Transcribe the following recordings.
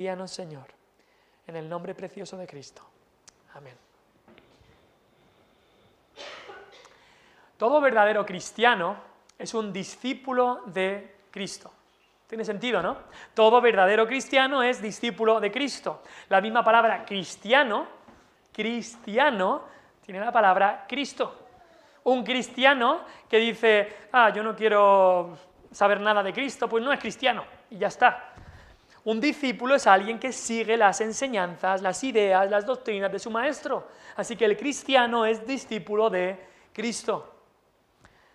Guíanos, Señor, en el nombre precioso de Cristo. Amén. Todo verdadero cristiano es un discípulo de Cristo. Tiene sentido, ¿no? Todo verdadero cristiano es discípulo de Cristo. La misma palabra cristiano tiene la palabra Cristo. Un cristiano que dice, yo no quiero saber nada de Cristo, pues no es cristiano, y ya está. Un discípulo es alguien que sigue las enseñanzas, las ideas, las doctrinas de su maestro. Así que el cristiano es discípulo de Cristo.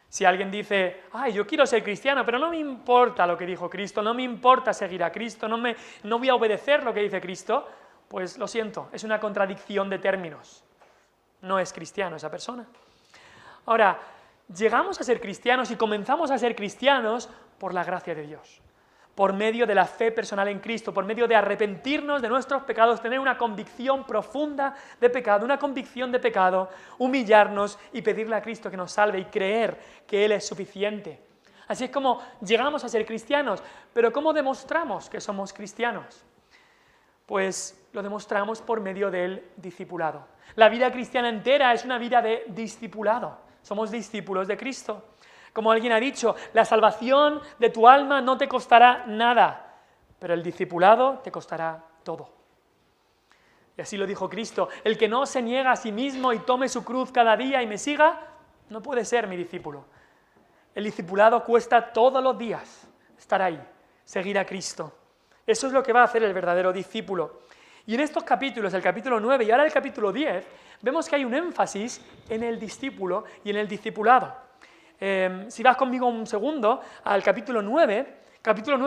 Si alguien dice, yo quiero ser cristiano, pero no me importa lo que dijo Cristo, no me importa seguir a Cristo, no voy a obedecer lo que dice Cristo, pues lo siento, es una contradicción de términos. No es cristiano esa persona. Ahora, llegamos a ser cristianos y comenzamos a ser cristianos por la gracia de Dios, por medio de la fe personal en Cristo, por medio de arrepentirnos de nuestros pecados, tener una convicción profunda de pecado, una convicción de pecado, humillarnos y pedirle a Cristo que nos salve y creer que Él es suficiente. Así es como llegamos a ser cristianos, pero ¿cómo demostramos que somos cristianos? Pues lo demostramos por medio del discipulado. La vida cristiana entera es una vida de discipulado. Somos discípulos de Cristo. Como alguien ha dicho, la salvación de tu alma no te costará nada, pero el discipulado te costará todo. Y así lo dijo Cristo, el que no se niega a sí mismo y tome su cruz cada día y me siga, no puede ser mi discípulo. El discipulado cuesta todos los días estar ahí, seguir a Cristo. Eso es lo que va a hacer el verdadero discípulo. Y en estos capítulos, el capítulo 9 y ahora el capítulo 10, vemos que hay un énfasis en el discípulo y en el discipulado. Si vas conmigo un segundo al capítulo 9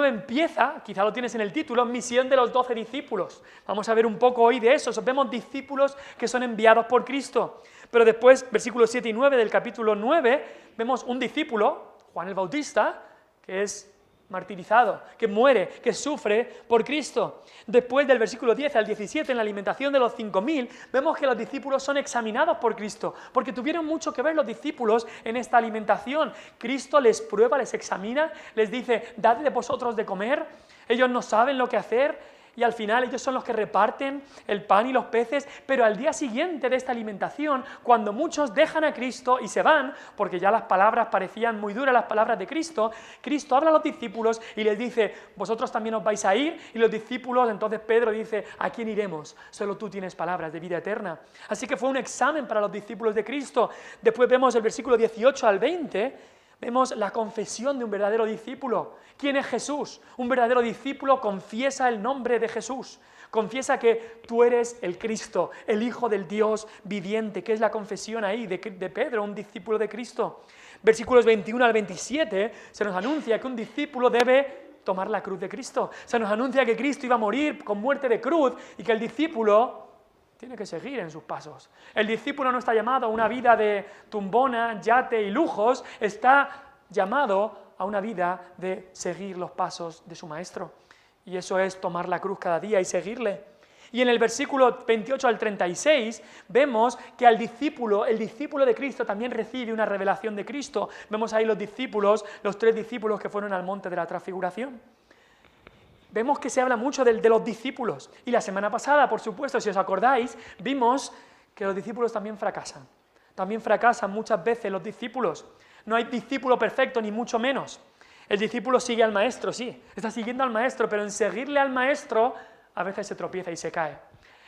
empieza, quizá lo tienes en el título, misión de los 12 discípulos. Vamos a ver un poco hoy de eso. Vemos discípulos que son enviados por Cristo. Pero después, versículos 7 y 9 del capítulo 9, vemos un discípulo, Juan el Bautista, que es martirizado, que muere, que sufre por Cristo. Después del versículo 10 al 17, en la alimentación de los 5.000, vemos que los discípulos son examinados por Cristo, porque tuvieron mucho que ver los discípulos en esta alimentación. Cristo les prueba, les examina, les dice, dadle vosotros de comer. Ellos no saben lo que hacer, y al final ellos son los que reparten el pan y los peces, pero al día siguiente de esta alimentación, cuando muchos dejan a Cristo y se van, porque ya las palabras parecían muy duras, las palabras de Cristo, Cristo habla a los discípulos y les dice, vosotros también os vais a ir, y los discípulos, entonces Pedro dice, ¿a quién iremos? Solo tú tienes palabras de vida eterna. Así que fue un examen para los discípulos de Cristo. Después vemos el versículo 18 al 20, vemos la confesión de un verdadero discípulo. ¿Quién es Jesús? Un verdadero discípulo confiesa el nombre de Jesús. Confiesa que tú eres el Cristo, el Hijo del Dios viviente, que es la confesión ahí de Pedro, un discípulo de Cristo. Versículos 21 al 27 se nos anuncia que un discípulo debe tomar la cruz de Cristo. Se nos anuncia que Cristo iba a morir con muerte de cruz y que el discípulo tiene que seguir en sus pasos. El discípulo no está llamado a una vida de tumbona, yate y lujos, está llamado a una vida de seguir los pasos de su maestro. Y eso es tomar la cruz cada día y seguirle. Y en el versículo 28 al 36 vemos que el discípulo de Cristo también recibe una revelación de Cristo. Vemos ahí los discípulos, los 3 discípulos que fueron al monte de la transfiguración. Vemos que se habla mucho de los discípulos. Y la semana pasada, por supuesto, si os acordáis, vimos que los discípulos también fracasan. También fracasan muchas veces los discípulos. No hay discípulo perfecto, ni mucho menos. El discípulo sigue al maestro, sí, está siguiendo al maestro, pero en seguirle al maestro a veces se tropieza y se cae.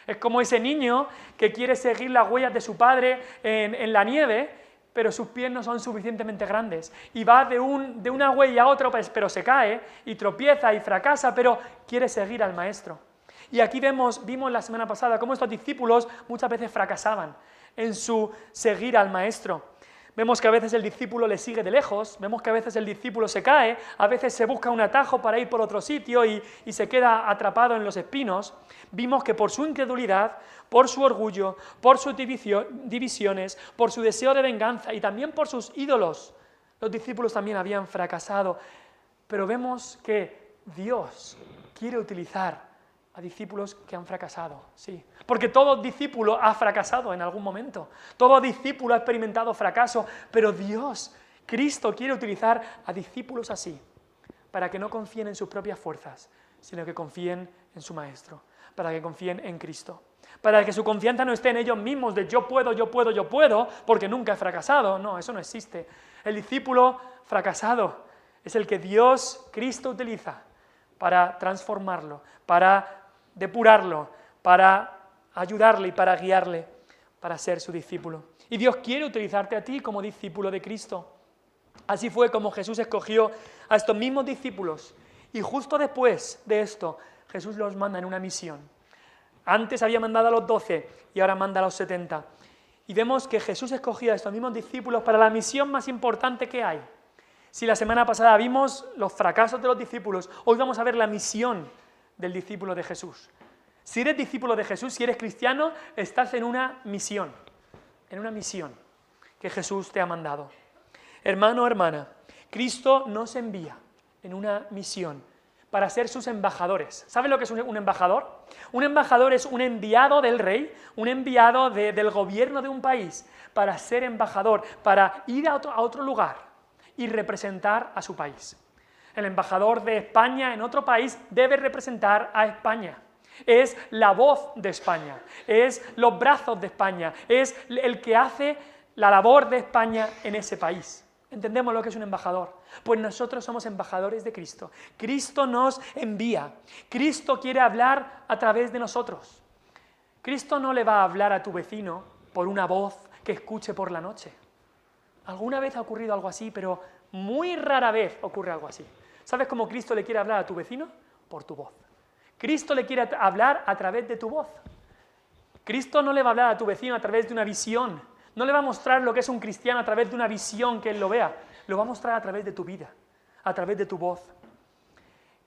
Es como ese niño que quiere seguir las huellas de su padre en la nieve, pero sus pies no son suficientemente grandes. Y va de una huella a otra, pero se cae y tropieza y fracasa, pero quiere seguir al maestro. Y aquí vimos la semana pasada cómo estos discípulos muchas veces fracasaban en su seguir al maestro. Vemos que a veces el discípulo le sigue de lejos, vemos que a veces el discípulo se cae, a veces se busca un atajo para ir por otro sitio y se queda atrapado en los espinos. Vimos que por su incredulidad, por su orgullo, por sus divisiones, por su deseo de venganza y también por sus ídolos, los discípulos también habían fracasado. Pero vemos que Dios quiere utilizar a discípulos que han fracasado, sí. Porque todo discípulo ha fracasado en algún momento. Todo discípulo ha experimentado fracaso, pero Dios, Cristo, quiere utilizar a discípulos así, para que no confíen en sus propias fuerzas, sino que confíen en su Maestro, para que confíen en Cristo, para que su confianza no esté en ellos mismos, de yo puedo, porque nunca he fracasado. No, eso no existe. El discípulo fracasado es el que Dios, Cristo, utiliza para transformarlo, para depurarlo, para ayudarle y para guiarle, para ser su discípulo. Y Dios quiere utilizarte a ti como discípulo de Cristo. Así fue como Jesús escogió a estos mismos discípulos. Y justo después de esto, Jesús los manda en una misión. Antes había mandado a los 12 y ahora manda a los 70. Y vemos que Jesús escogió a estos mismos discípulos para la misión más importante que hay. Si la semana pasada vimos los fracasos de los discípulos, hoy vamos a ver la misión del discípulo de Jesús. Si eres discípulo de Jesús, si eres cristiano, estás en una misión que Jesús te ha mandado. Hermano o hermana, Cristo nos envía en una misión para ser sus embajadores. ¿Saben lo que es un embajador? Un embajador es un enviado del rey, un enviado del gobierno de un país, para ser embajador, para ir a otro lugar y representar a su país. El embajador de España en otro país debe representar a España. Es la voz de España, es los brazos de España, es el que hace la labor de España en ese país. ¿Entendemos lo que es un embajador? Pues nosotros somos embajadores de Cristo. Cristo nos envía. Cristo quiere hablar a través de nosotros. Cristo no le va a hablar a tu vecino por una voz que escuche por la noche. Alguna vez ha ocurrido algo así, pero muy rara vez ocurre algo así. ¿Sabes cómo Cristo le quiere hablar a tu vecino? Por tu voz. Cristo le quiere hablar a través de tu voz. Cristo no le va a hablar a tu vecino a través de una visión. No le va a mostrar lo que es un cristiano a través de una visión que él lo vea. Lo va a mostrar a través de tu vida, a través de tu voz.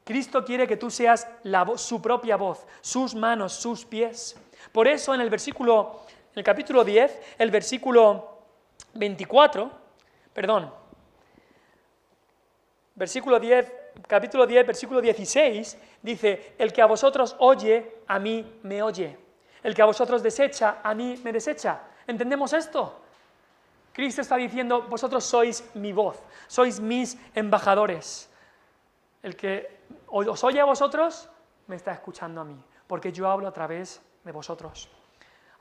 Cristo quiere que tú seas su propia voz, sus manos, sus pies. Por eso en el capítulo 10, el versículo 24, capítulo 10, versículo 16, dice: el que a vosotros oye, a mí me oye. El que a vosotros desecha, a mí me desecha. ¿Entendemos esto? Cristo está diciendo: vosotros sois mi voz, sois mis embajadores. El que os oye a vosotros, me está escuchando a mí, porque yo hablo a través de vosotros.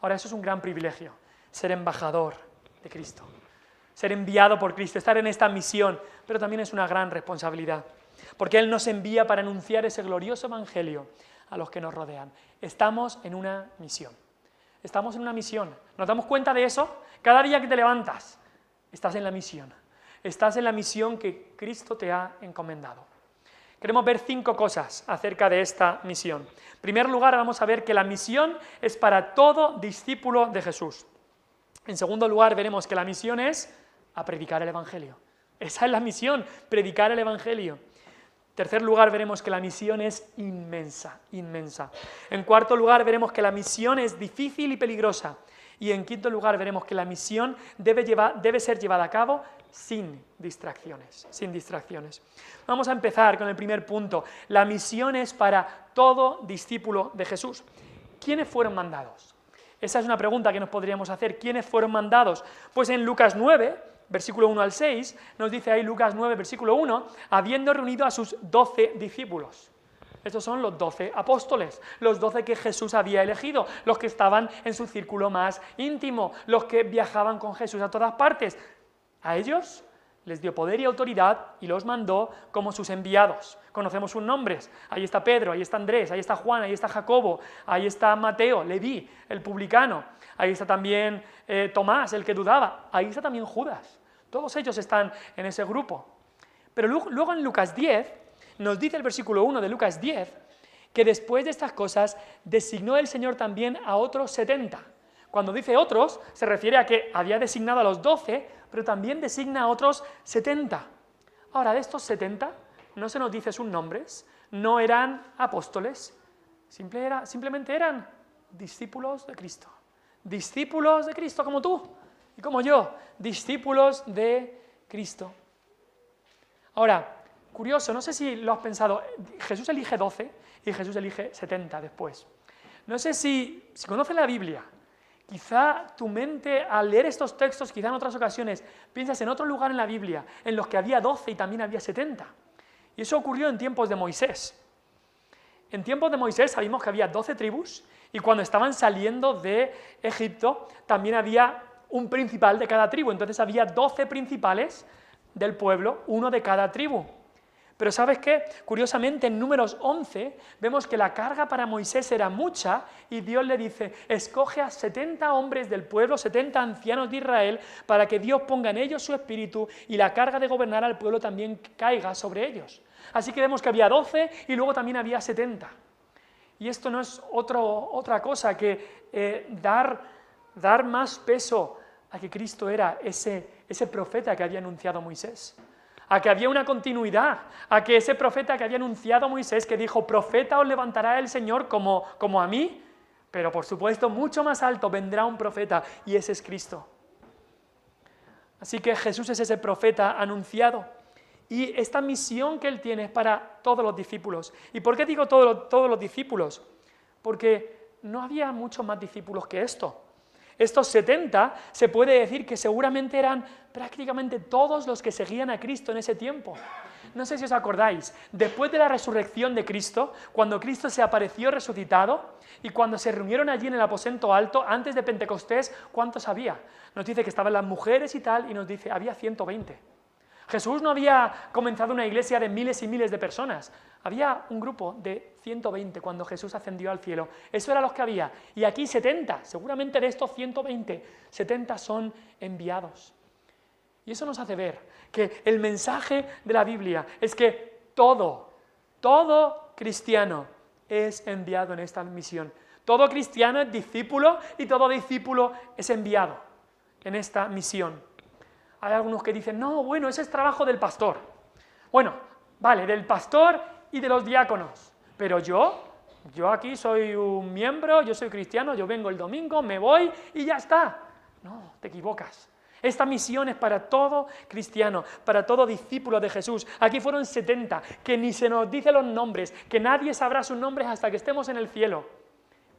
Ahora, eso es un gran privilegio, ser embajador de Cristo, ser enviado por Cristo, estar en esta misión, pero también es una gran responsabilidad, porque Él nos envía para anunciar ese glorioso evangelio a los que nos rodean. Estamos en una misión. Estamos en una misión. ¿Nos damos cuenta de eso? Cada día que te levantas, estás en la misión. Estás en la misión que Cristo te ha encomendado. Queremos ver 5 cosas acerca de esta misión. En primer lugar, vamos a ver que la misión es para todo discípulo de Jesús. En segundo lugar, veremos que la misión es a predicar el evangelio. Esa es la misión, predicar el evangelio. En tercer lugar, veremos que la misión es inmensa, inmensa. En cuarto lugar, veremos que la misión es difícil y peligrosa. Y en quinto lugar, veremos que la misión debe ser llevada a cabo sin distracciones, Vamos a empezar con el primer punto. La misión es para todo discípulo de Jesús. ¿Quiénes fueron mandados? Esa es una pregunta que nos podríamos hacer. ¿Quiénes fueron mandados? Pues en Lucas 9, versículo 1 al 6, nos dice ahí Lucas 9, versículo 1, habiendo reunido a sus 12 discípulos. Estos son los 12 apóstoles, los 12 que Jesús había elegido, los que estaban en su círculo más íntimo, los que viajaban con Jesús a todas partes. A ellos les dio poder y autoridad y los mandó como sus enviados. Conocemos sus nombres. Ahí está Pedro, ahí está Andrés, ahí está Juan, ahí está Jacobo, ahí está Mateo, Leví, el publicano. Ahí está también Tomás, el que dudaba. Ahí está también Judas. Todos ellos están en ese grupo. Pero luego en Lucas 10, nos dice el versículo 1 de Lucas 10, que después de estas cosas designó el Señor también a otros 70. Cuando dice otros, se refiere a que había designado a los 12, pero también designa a otros 70. Ahora, de estos 70, no se nos dice sus nombres, no eran apóstoles, simplemente eran discípulos de Cristo. Discípulos de Cristo como tú y como yo, discípulos de Cristo. Ahora, curioso, no sé si lo has pensado, Jesús elige 12 y Jesús elige 70 después. No sé si conoces la Biblia, quizá tu mente al leer estos textos, quizá en otras ocasiones, piensas en otro lugar en la Biblia en los que había 12 y también había 70. Y eso ocurrió en tiempos de Moisés. en tiempos de Moisés sabemos que había 12 tribus y cuando estaban saliendo de Egipto también había un principal de cada tribu, entonces había 12 principales del pueblo, uno de cada tribu. Pero ¿sabes qué? Curiosamente en Números 11 vemos que la carga para Moisés era mucha y Dios le dice, escoge a 70 hombres del pueblo, 70 ancianos de Israel, para que Dios ponga en ellos su espíritu y la carga de gobernar al pueblo también caiga sobre ellos. Así que vemos que había 12 y luego también había 70. Y esto no es otra cosa que dar más peso a que Cristo era ese profeta que había anunciado Moisés. A que había una continuidad, a que ese profeta que había anunciado Moisés, que dijo, profeta os levantará el Señor como a mí, pero por supuesto mucho más alto vendrá un profeta y ese es Cristo. Así que Jesús es ese profeta anunciado y esta misión que Él tiene es para todos los discípulos. ¿Y por qué digo todos los discípulos? Porque no había muchos más discípulos que esto. Estos 70 se puede decir que seguramente eran prácticamente todos los que seguían a Cristo en ese tiempo. No sé si os acordáis, después de la resurrección de Cristo, cuando Cristo se apareció resucitado y cuando se reunieron allí en el aposento alto, antes de Pentecostés, ¿cuántos había? Nos dice que estaban las mujeres y tal, y nos dice, había 120. Jesús no había comenzado una iglesia de miles y miles de personas, había un grupo de 120 cuando Jesús ascendió al cielo. Eso era los que había. Y aquí 70, seguramente de estos 120, 70 son enviados. Y eso nos hace ver que el mensaje de la Biblia es que todo cristiano es enviado en esta misión. Todo cristiano es discípulo y todo discípulo es enviado en esta misión. Hay algunos que dicen, no, bueno, ese es trabajo del pastor. Bueno, vale, del pastor y de los diáconos, pero yo aquí soy un miembro, yo soy cristiano, yo vengo el domingo, me voy y ya está. No, te equivocas. Esta misión es para todo cristiano, para todo discípulo de Jesús. Aquí fueron 70, que ni se nos dice los nombres, que nadie sabrá sus nombres hasta que estemos en el cielo.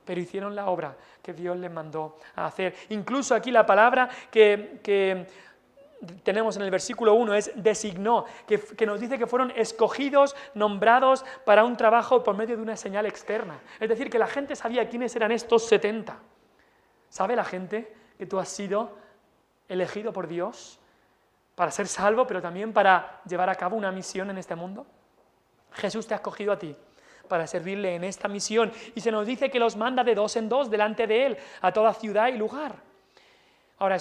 Pero hicieron la obra que Dios les mandó a hacer. Incluso aquí la palabra que tenemos en el versículo 1 es designó, que nos dice que fueron escogidos, nombrados para un trabajo por medio de una señal externa. Es decir, que la gente sabía quiénes eran estos 70. ¿Sabe la gente que tú has sido elegido por Dios para ser salvo, pero también para llevar a cabo una misión en este mundo? Jesús te ha escogido a ti para servirle en esta misión y se nos dice que los manda de 2 en 2 delante de Él a toda ciudad y lugar. Ahora,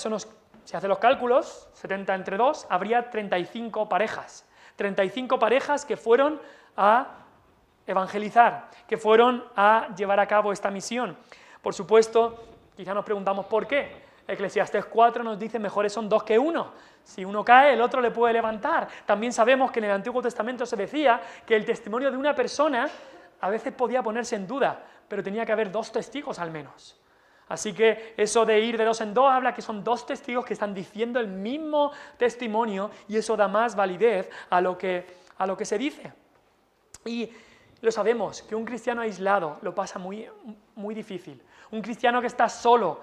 si hace los cálculos, 70 entre 2, habría 35 parejas. 35 parejas que fueron a evangelizar, que fueron a llevar a cabo esta misión. Por supuesto, quizá nos preguntamos por qué. Eclesiastés 4 nos dice, mejores son 2 que 1. Si uno cae, el otro le puede levantar. También sabemos que en el Antiguo Testamento se decía que el testimonio de una persona a veces podía ponerse en duda, pero tenía que haber 2 testigos al menos. Así que eso de ir de 2 en 2 habla que son 2 testigos que están diciendo el mismo testimonio y eso da más validez a lo que se dice. Y lo sabemos, que un cristiano aislado lo pasa muy, muy difícil. Un cristiano que está solo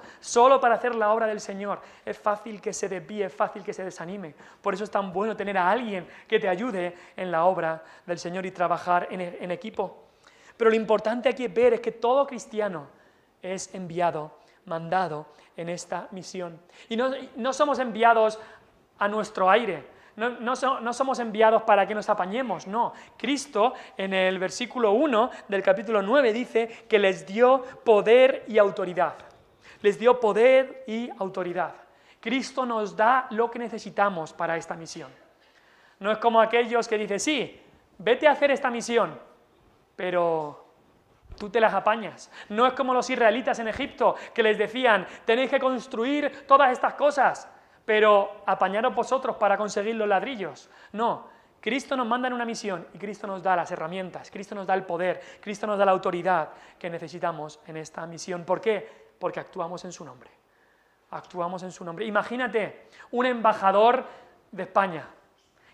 para hacer la obra del Señor, es fácil que se desvíe, es fácil que se desanime. Por eso es tan bueno tener a alguien que te ayude en la obra del Señor y trabajar en equipo. Pero lo importante aquí es ver es que todo cristiano es enviado, mandado en esta misión. Y no somos enviados a nuestro aire, no somos enviados para que nos apañemos, no. Cristo en el versículo 1 del capítulo 9 dice que les dio poder y autoridad. Les dio poder y autoridad. Cristo nos da lo que necesitamos para esta misión. No es como aquellos que dicen, sí, vete a hacer esta misión, pero tú te las apañas. No es como los israelitas en Egipto que les decían, tenéis que construir todas estas cosas, pero apañaros vosotros para conseguir los ladrillos. No, Cristo nos manda en una misión y Cristo nos da las herramientas, Cristo nos da el poder, Cristo nos da la autoridad que necesitamos en esta misión. ¿Por qué? Porque actuamos en su nombre. Actuamos en su nombre. Imagínate un embajador de España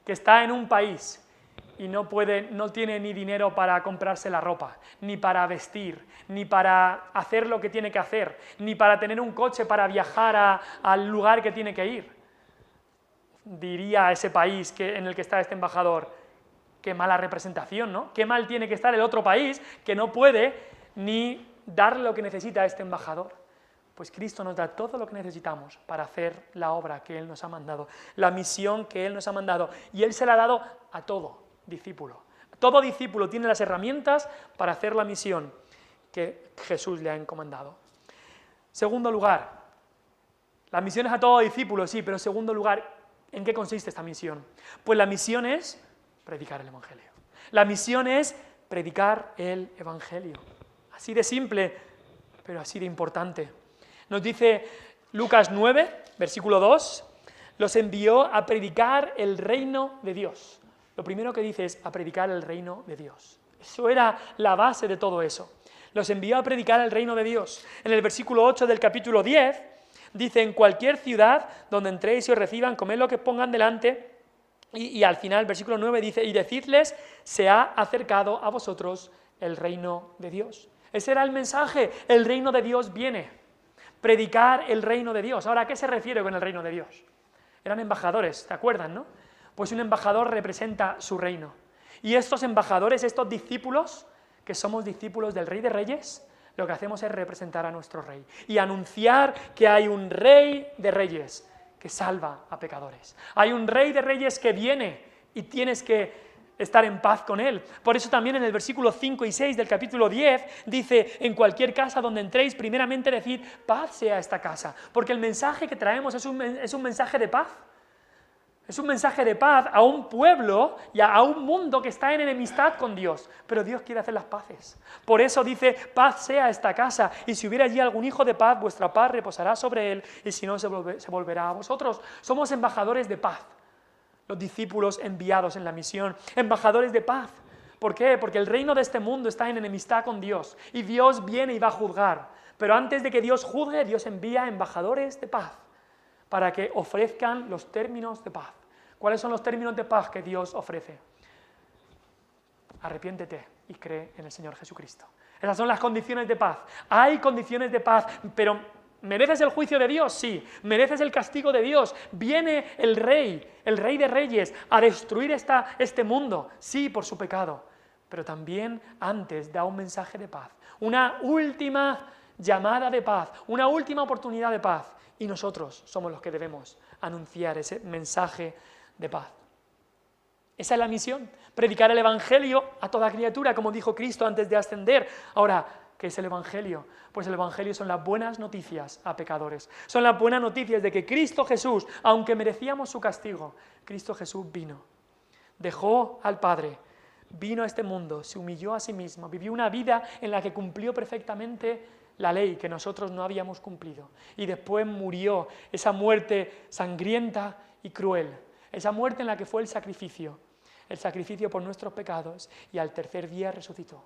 que está en un país y no tiene ni dinero para comprarse la ropa, ni para vestir, ni para hacer lo que tiene que hacer, ni para tener un coche para viajar al lugar que tiene que ir. Diría a ese país en el que está este embajador, qué mala representación, ¿no? Qué mal tiene que estar el otro país que no puede ni dar lo que necesita a este embajador. Pues Cristo nos da todo lo que necesitamos para hacer la obra que Él nos ha mandado, la misión que Él nos ha mandado, y Él se la ha dado a todo discípulo. Todo discípulo tiene las herramientas para hacer la misión que Jesús le ha encomendado. Segundo lugar, la misión es a todo discípulo, sí, pero en segundo lugar, ¿en qué consiste esta misión? Pues la misión es predicar el Evangelio. La misión es predicar el Evangelio. Así de simple, pero así de importante. Nos dice Lucas 9, versículo 2, los envió a predicar el reino de Dios. Lo primero que dice es a predicar el reino de Dios. Eso era la base de todo eso. Los envió a predicar el reino de Dios. En el versículo 8 del capítulo 10, dice, en cualquier ciudad donde entréis y os reciban, comed lo que pongan delante. Y al final, el versículo 9 dice, y decidles, se ha acercado a vosotros el reino de Dios. Ese era el mensaje, el reino de Dios viene. Predicar el reino de Dios. Ahora, ¿a qué se refiere con el reino de Dios? Eran embajadores, ¿te acuerdan, no? Pues un embajador representa su reino. Y estos embajadores, estos discípulos, que somos discípulos del Rey de Reyes, lo que hacemos es representar a nuestro Rey y anunciar que hay un Rey de Reyes que salva a pecadores. Hay un Rey de Reyes que viene y tienes que estar en paz con Él. Por eso también en el versículo 5 y 6 del capítulo 10 dice, en cualquier casa donde entréis, primeramente decid, paz sea esta casa. Porque el mensaje que traemos es un mensaje de paz. Es un mensaje de paz a un pueblo y a un mundo que está en enemistad con Dios. Pero Dios quiere hacer las paces. Por eso dice, paz sea esta casa. Y si hubiera allí algún hijo de paz, vuestra paz reposará sobre él. Y si no, se volverá a vosotros. Somos embajadores de paz. Los discípulos enviados en la misión. Embajadores de paz. ¿Por qué? Porque el reino de este mundo está en enemistad con Dios. Y Dios viene y va a juzgar. Pero antes de que Dios juzgue, Dios envía embajadores de paz, para que ofrezcan los términos de paz. ¿Cuáles son los términos de paz que Dios ofrece? Arrepiéntete y cree en el Señor Jesucristo. Esas son las condiciones de paz. Hay condiciones de paz, pero ¿mereces el juicio de Dios? Sí. ¿Mereces el castigo de Dios? ¿Viene el Rey de Reyes, a destruir este mundo? Sí, por su pecado. Pero también antes da un mensaje de paz. Una última llamada de paz, una última oportunidad de paz. Y nosotros somos los que debemos anunciar ese mensaje de paz. Esa es la misión, predicar el Evangelio a toda criatura, como dijo Cristo antes de ascender. Ahora, ¿qué es el Evangelio? Pues el Evangelio son las buenas noticias a pecadores. Son las buenas noticias de que Cristo Jesús, aunque merecíamos su castigo, Cristo Jesús vino, dejó al Padre, vino a este mundo, se humilló a sí mismo, vivió una vida en la que cumplió perfectamente la ley que nosotros no habíamos cumplido. Y después murió esa muerte sangrienta y cruel, esa muerte en la que fue el sacrificio por nuestros pecados, y al tercer día resucitó.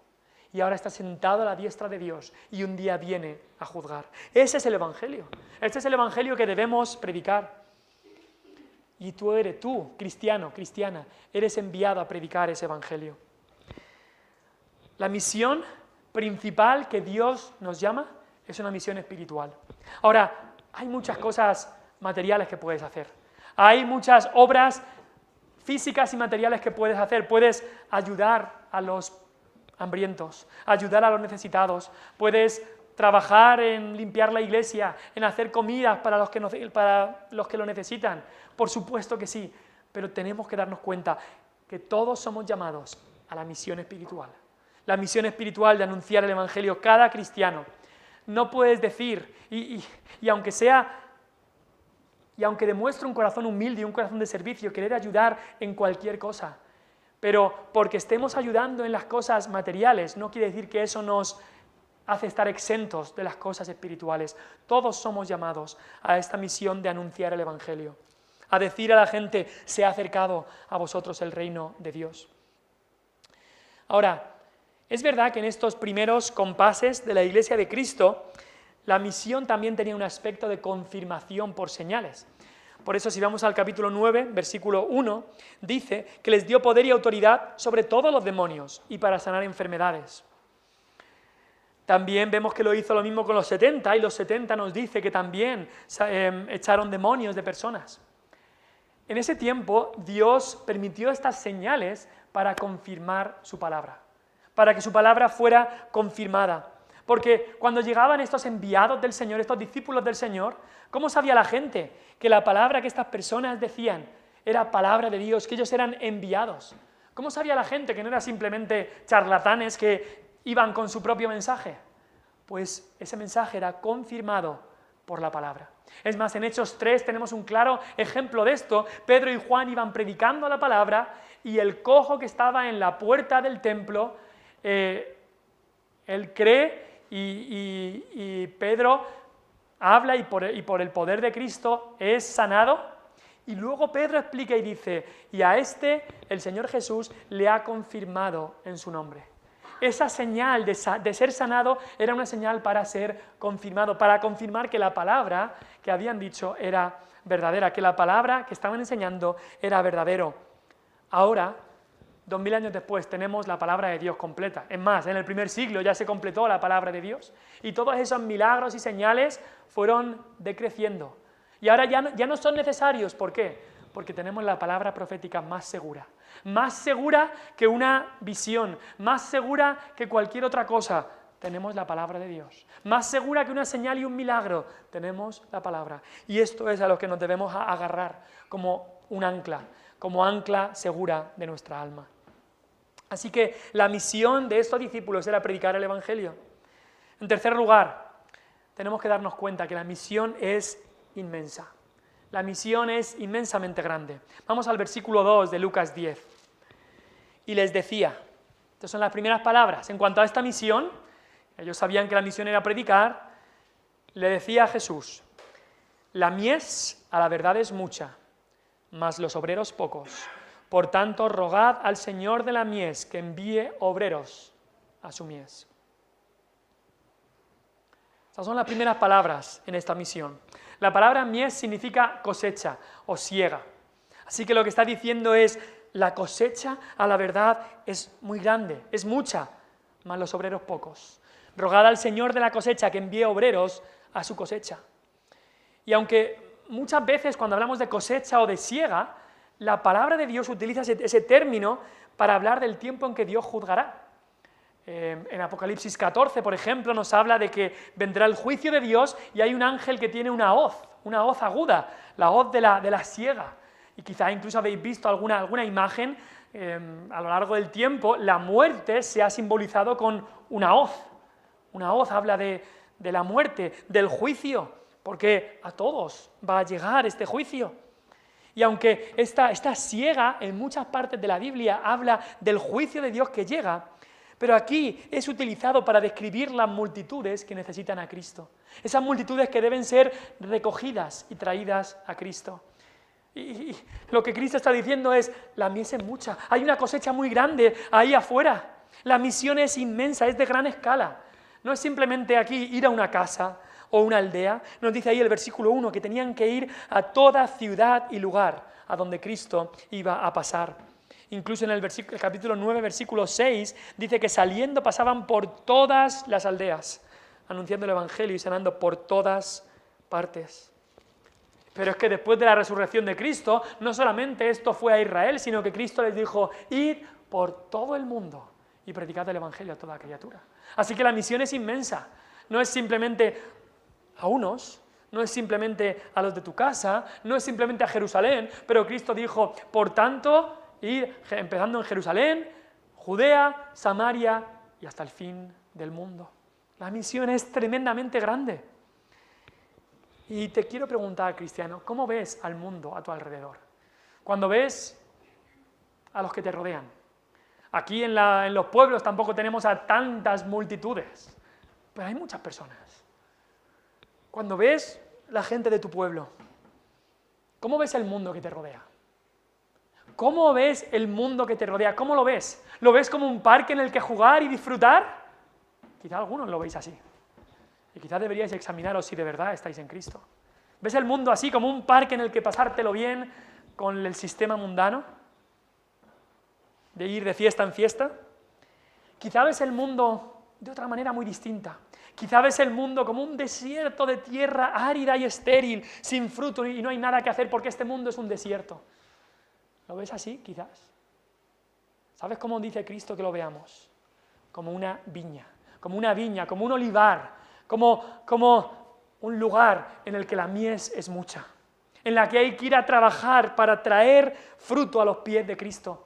Y ahora está sentado a la diestra de Dios y un día viene a juzgar. Ese es el Evangelio. Este es el Evangelio que debemos predicar. Y tú, cristiano, cristiana, eres enviado a predicar ese Evangelio. La misión principal que Dios nos llama es una misión espiritual. Ahora, hay muchas cosas materiales que puedes hacer. Hay muchas obras físicas y materiales que puedes hacer. Puedes ayudar a los hambrientos, ayudar a los necesitados. Puedes trabajar en limpiar la iglesia, en hacer comidas para los que lo necesitan. Por supuesto que sí, pero tenemos que darnos cuenta que todos somos llamados a la misión espiritual. La misión espiritual de anunciar el Evangelio. Cada cristiano. No puedes decir, y aunque demuestre un corazón humilde y un corazón de servicio, querer ayudar en cualquier cosa, pero porque estemos ayudando en las cosas materiales, no quiere decir que eso nos hace estar exentos de las cosas espirituales. Todos somos llamados a esta misión de anunciar el Evangelio, a decir a la gente, se ha acercado a vosotros el reino de Dios. Ahora, es verdad que en estos primeros compases de la Iglesia de Cristo, la misión también tenía un aspecto de confirmación por señales. Por eso, si vamos al capítulo 9, versículo 1, dice que les dio poder y autoridad sobre todos los demonios y para sanar enfermedades. También vemos que lo hizo lo mismo con los 70, y los 70 nos dice que también echaron demonios de personas. En ese tiempo Dios permitió estas señales para confirmar su palabra, para que su palabra fuera confirmada. Porque cuando llegaban estos enviados del Señor, estos discípulos del Señor, ¿cómo sabía la gente que la palabra que estas personas decían era palabra de Dios, que ellos eran enviados? ¿Cómo sabía la gente que no eran simplemente charlatanes que iban con su propio mensaje? Pues ese mensaje era confirmado por la palabra. Es más, en Hechos 3 tenemos un claro ejemplo de esto. Pedro y Juan iban predicando la palabra y el cojo que estaba en la puerta del templo, él cree y Pedro habla y por el poder de Cristo es sanado. Y luego Pedro explica y dice, y a este el Señor Jesús le ha confirmado en su nombre. Esa señal de ser sanado era una señal para ser confirmado, para confirmar que la palabra que habían dicho era verdadera, que la palabra que estaban enseñando era verdadero. Ahora, 2000 años después, tenemos la palabra de Dios completa. Es más, en el primer siglo ya se completó la palabra de Dios. Y todos esos milagros y señales fueron decreciendo. Y ahora ya no son necesarios. ¿Por qué? Porque tenemos la palabra profética más segura que una visión, más segura que cualquier otra cosa. Tenemos la palabra de Dios. Más segura que una señal y un milagro. Tenemos la palabra. Y esto es a lo que nos debemos agarrar como un ancla, como ancla segura de nuestra alma. Así que la misión de estos discípulos era predicar el Evangelio. En tercer lugar, tenemos que darnos cuenta que la misión es inmensa. La misión es inmensamente grande. Vamos al versículo 2 de Lucas 10. Y les decía, estas son las primeras palabras, en cuanto a esta misión, ellos sabían que la misión era predicar, le decía a Jesús, la mies a la verdad es mucha, mas los obreros pocos. Por tanto, rogad al Señor de la mies que envíe obreros a su mies. Estas son las primeras palabras en esta misión. La palabra mies significa cosecha o siega. Así que lo que está diciendo es, la cosecha a la verdad es muy grande, es mucha, mas los obreros pocos. Rogad al Señor de la cosecha que envíe obreros a su cosecha. Y aunque muchas veces cuando hablamos de cosecha o de siega, la palabra de Dios utiliza ese término para hablar del tiempo en que Dios juzgará. En Apocalipsis 14, por ejemplo, nos habla de que vendrá el juicio de Dios y hay un ángel que tiene una hoz aguda, la hoz de la siega. Y quizá incluso habéis visto alguna imagen a lo largo del tiempo, la muerte se ha simbolizado con una hoz. Una hoz habla de la muerte, del juicio, porque a todos va a llegar este juicio. Y aunque esta siega en muchas partes de la Biblia habla del juicio de Dios que llega, pero aquí es utilizado para describir las multitudes que necesitan a Cristo. Esas multitudes que deben ser recogidas y traídas a Cristo. Y lo que Cristo está diciendo es, la mies es mucha, hay una cosecha muy grande ahí afuera. La misión es inmensa, es de gran escala. No es simplemente aquí ir a una casa o una aldea. Nos dice ahí el versículo 1 que tenían que ir a toda ciudad y lugar a donde Cristo iba a pasar. Incluso en el capítulo 9, versículo 6, dice que saliendo pasaban por todas las aldeas, anunciando el Evangelio y sanando por todas partes. Pero es que después de la resurrección de Cristo, no solamente esto fue a Israel, sino que Cristo les dijo, id por todo el mundo y predicad el Evangelio a toda criatura. Así que la misión es inmensa, no es simplemente a unos, no es simplemente a los de tu casa, no es simplemente a Jerusalén, pero Cristo dijo, por tanto, ir empezando en Jerusalén, Judea, Samaria y hasta el fin del mundo. La misión es tremendamente grande. Y te quiero preguntar, cristiano, ¿cómo ves al mundo a tu alrededor? Cuando ves a los que te rodean. Aquí en los pueblos tampoco tenemos a tantas multitudes, pero hay muchas personas. Cuando ves la gente de tu pueblo, ¿cómo ves el mundo que te rodea? ¿Cómo ves el mundo que te rodea? ¿Cómo lo ves? ¿Lo ves como un parque en el que jugar y disfrutar? Quizá algunos lo veis así. Y quizá deberíais examinaros si de verdad estáis en Cristo. ¿Ves el mundo así como un parque en el que pasártelo bien con el sistema mundano? ¿De ir de fiesta en fiesta? Quizá ves el mundo de otra manera muy distinta. Quizá ves el mundo como un desierto de tierra árida y estéril, sin fruto y no hay nada que hacer porque este mundo es un desierto. ¿Lo ves así, quizás? ¿Sabes cómo dice Cristo que lo veamos? Como una viña, como un olivar, como un lugar en el que la mies es mucha, en la que hay que ir a trabajar para traer fruto a los pies de Cristo.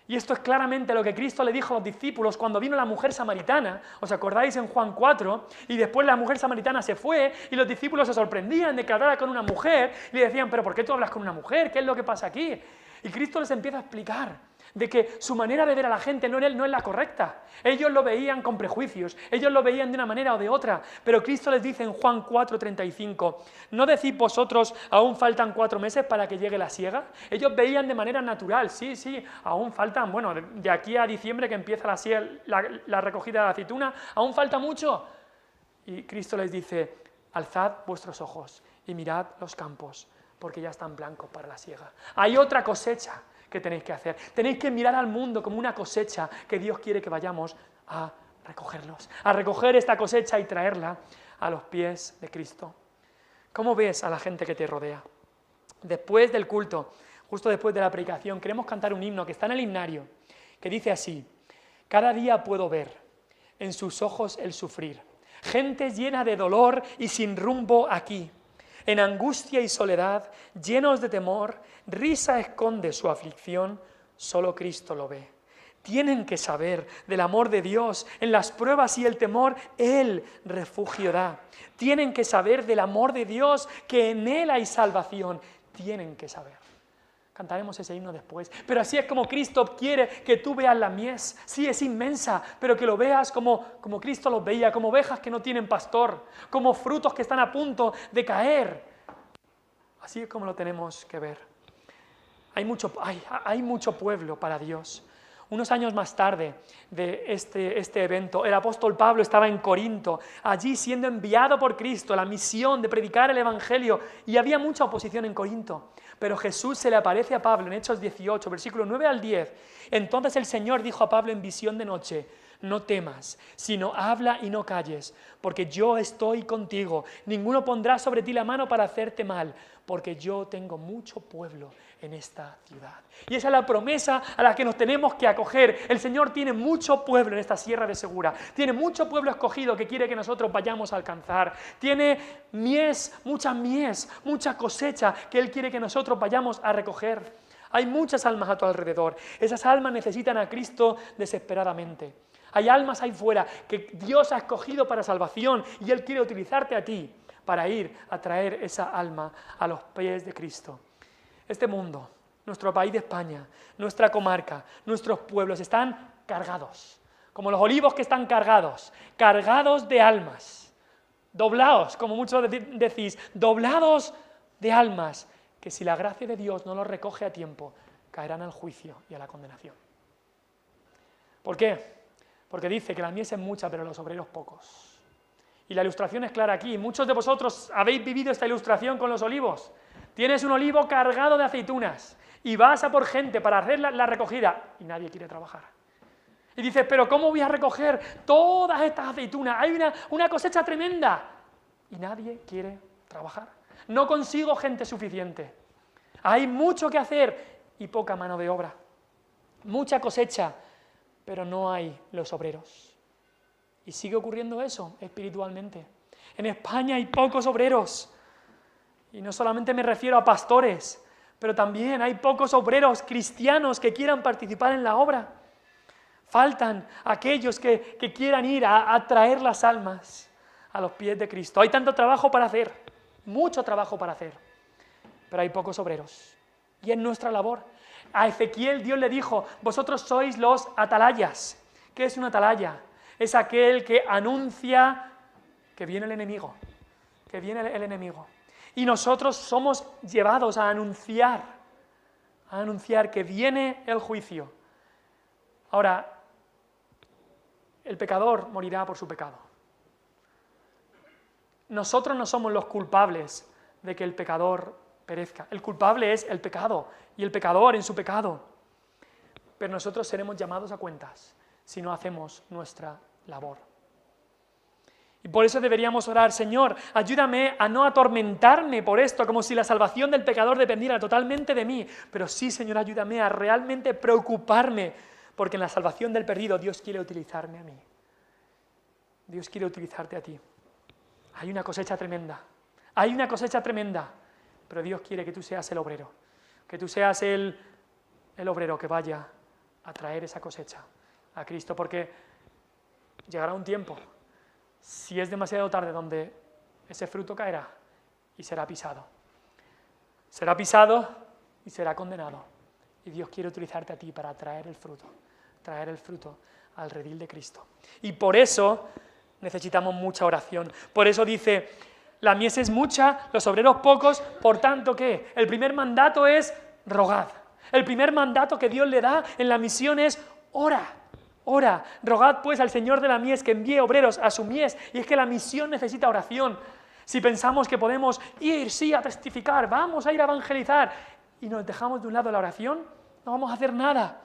Y esto es claramente lo que Cristo le dijo a los discípulos cuando vino la mujer samaritana. ¿Os acordáis en Juan 4? Y después la mujer samaritana se fue y los discípulos se sorprendían de que hablara con una mujer y le decían, ¿pero por qué tú hablas con una mujer? ¿Qué es lo que pasa aquí? Y Cristo les empieza a explicar de que su manera de ver a la gente no es la correcta. Ellos lo veían con prejuicios, ellos lo veían de una manera o de otra, pero Cristo les dice en Juan 4:35, ¿no decís vosotros aún faltan 4 meses para que llegue la siega? Ellos veían de manera natural, sí, aún faltan, bueno, de aquí a diciembre que empieza la recogida de la aceituna, aún falta mucho. Y Cristo les dice, alzad vuestros ojos y mirad los campos, porque ya están blancos para la siega. Hay otra cosecha que tenéis que hacer. Tenéis que mirar al mundo como una cosecha que Dios quiere que vayamos a recogerlos, a recoger esta cosecha y traerla a los pies de Cristo. ¿Cómo ves a la gente que te rodea? Después del culto, justo después de la predicación, queremos cantar un himno que está en el himnario, que dice así, cada día puedo ver en sus ojos el sufrir, gente llena de dolor y sin rumbo aquí. En angustia y soledad, llenos de temor, risa esconde su aflicción, solo Cristo lo ve. Tienen que saber del amor de Dios, en las pruebas y el temor, Él refugio da. Tienen que saber del amor de Dios, que en Él hay salvación. Tienen que saber. Cantaremos ese himno después. Pero así es como Cristo quiere que tú veas la mies. Sí, es inmensa, pero que lo veas como Cristo los veía, como ovejas que no tienen pastor, como frutos que están a punto de caer. Así es como lo tenemos que ver. Hay mucho pueblo para Dios. Unos años más tarde de este evento, el apóstol Pablo estaba en Corinto, allí siendo enviado por Cristo, la misión de predicar el Evangelio, y había mucha oposición en Corinto. Pero Jesús se le aparece a Pablo en Hechos 18, versículos 9 al 10. Entonces el Señor dijo a Pablo en visión de noche, no temas, sino habla y no calles, porque yo estoy contigo. Ninguno pondrá sobre ti la mano para hacerte mal, porque yo tengo mucho pueblo en esta ciudad. Y esa es la promesa a la que nos tenemos que acoger. El Señor tiene mucho pueblo en esta Sierra de Segura. Tiene mucho pueblo escogido que quiere que nosotros vayamos a alcanzar. Tiene mucha cosecha que Él quiere que nosotros vayamos a recoger. Hay muchas almas a tu alrededor. Esas almas necesitan a Cristo desesperadamente. Hay almas ahí fuera que Dios ha escogido para salvación y Él quiere utilizarte a ti para ir a traer esa alma a los pies de Cristo. Este mundo, nuestro país de España, nuestra comarca, nuestros pueblos están cargados, como los olivos que están cargados de almas, doblados, como muchos decís, doblados de almas, que si la gracia de Dios no los recoge a tiempo, caerán al juicio y a la condenación. ¿Por qué? Porque dice que la mies es mucha, pero los obreros pocos. Y la ilustración es clara aquí. Muchos de vosotros habéis vivido esta ilustración con los olivos. Tienes un olivo cargado de aceitunas y vas a por gente para hacer la recogida y nadie quiere trabajar. Y dices, pero ¿cómo voy a recoger todas estas aceitunas? Hay una cosecha tremenda y nadie quiere trabajar. No consigo gente suficiente. Hay mucho que hacer y poca mano de obra. Mucha cosecha, pero no hay los obreros. Y sigue ocurriendo eso espiritualmente. En España hay pocos obreros. Y no solamente me refiero a pastores, pero también hay pocos obreros cristianos que quieran participar en la obra. Faltan aquellos que quieran ir a traer las almas a los pies de Cristo. Hay tanto trabajo para hacer, mucho trabajo para hacer, pero hay pocos obreros. Y es nuestra labor. A Ezequiel Dios le dijo, vosotros sois los atalayas. ¿Qué es un atalaya? Es aquel que anuncia que viene el enemigo, Y nosotros somos llevados a anunciar que viene el juicio. Ahora, el pecador morirá por su pecado. Nosotros no somos los culpables de que el pecador perezca. El culpable es el pecado y el pecador en su pecado. Pero nosotros seremos llamados a cuentas si no hacemos nuestra labor. Y por eso deberíamos orar: Señor, ayúdame a no atormentarme por esto, como si la salvación del pecador dependiera totalmente de mí. Pero sí, Señor, ayúdame a realmente preocuparme, porque en la salvación del perdido Dios quiere utilizarme a mí. Dios quiere utilizarte a ti. Hay una cosecha tremenda. Hay una cosecha tremenda. Pero Dios quiere que tú seas el obrero. Que tú seas el obrero que vaya a traer esa cosecha a Cristo. Porque llegará un tiempo, si es demasiado tarde, donde ese fruto caerá y será pisado. Será pisado y será condenado. Y Dios quiere utilizarte a ti para traer el fruto al redil de Cristo. Y por eso necesitamos mucha oración. Por eso dice: la mies es mucha, los obreros pocos, por tanto, ¿qué? El primer mandato es rogad. El primer mandato que Dios le da en la misión es ora. Ora, rogad pues al Señor de la mies que envíe obreros a su mies. Y es que la misión necesita oración. Si pensamos que podemos ir, sí, a testificar, vamos a ir a evangelizar, y nos dejamos de un lado la oración, no vamos a hacer nada.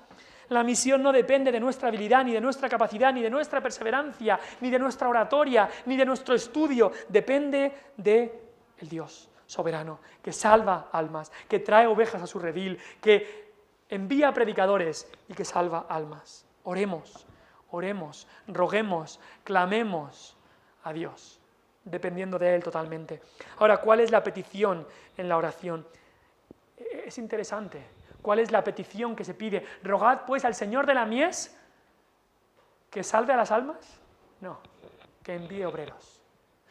La misión no depende de nuestra habilidad, ni de nuestra capacidad, ni de nuestra perseverancia, ni de nuestra oratoria, ni de nuestro estudio. Depende del Dios soberano, que salva almas, que trae ovejas a su redil, que envía predicadores y que salva almas. Oremos, roguemos, clamemos a Dios, dependiendo de Él totalmente. Ahora, ¿cuál es la petición en la oración? Es interesante. ¿Cuál es la petición que se pide? ¿Rogad pues al Señor de la mies que salve a las almas? No, que envíe obreros.